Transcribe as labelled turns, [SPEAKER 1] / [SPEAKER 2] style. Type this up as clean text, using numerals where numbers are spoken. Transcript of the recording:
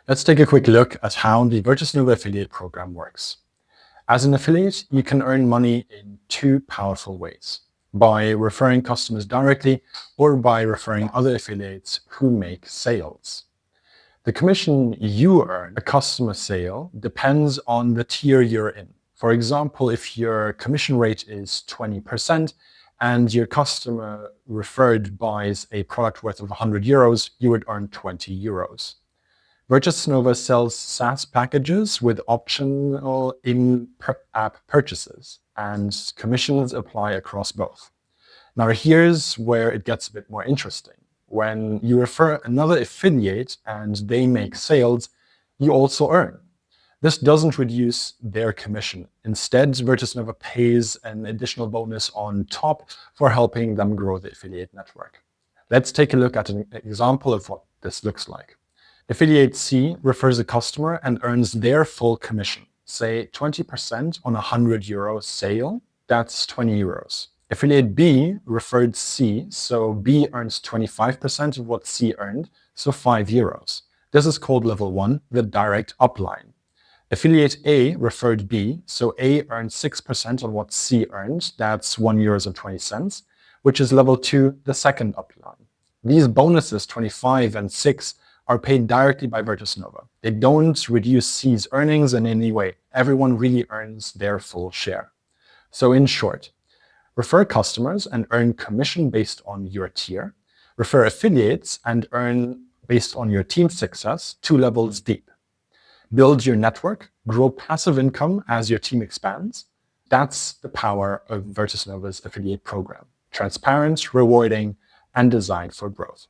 [SPEAKER 1] Let's take a quick look at how the VirtusNova affiliate program works. As an affiliate, you can earn money in two powerful ways: by referring customers directly or by referring other affiliates who make sales. The commission you earn a customer sale depends on the tier you're in. For example, if your commission rate is 20% and your customer referred buys a product worth of 100 euros, you would earn 20 euros. VirtusNova sells SaaS packages with optional in-app purchases, and commissions apply across both. Now, here's where it gets a bit more interesting. When you refer another affiliate and they make sales, you also earn. This doesn't reduce their commission. Instead, VirtusNova pays an additional bonus on top for helping them grow the affiliate network. Let's take a look at an example of what this looks like. Affiliate C refers a customer and earns their full commission, say 20% on a 100 euro sale, that's 20 euros. Affiliate B referred C, so B earns 25% of what C earned, so 5 euros. This is called level 1, the direct upline. Affiliate A referred B, so A earned 6% on what C earned, that's 1.20 euros, which is level 2, the second upline. These bonuses, 25 and 6, are paid directly by VirtusNova. They don't reduce C's earnings in any way. Everyone really earns their full share. So in short, refer customers and earn commission based on your tier. Refer affiliates and earn based on your team's success, 2 levels deep. Build your network, grow passive income as your team expands. That's the power of VirtusNova's affiliate program. Transparent, rewarding, and designed for growth.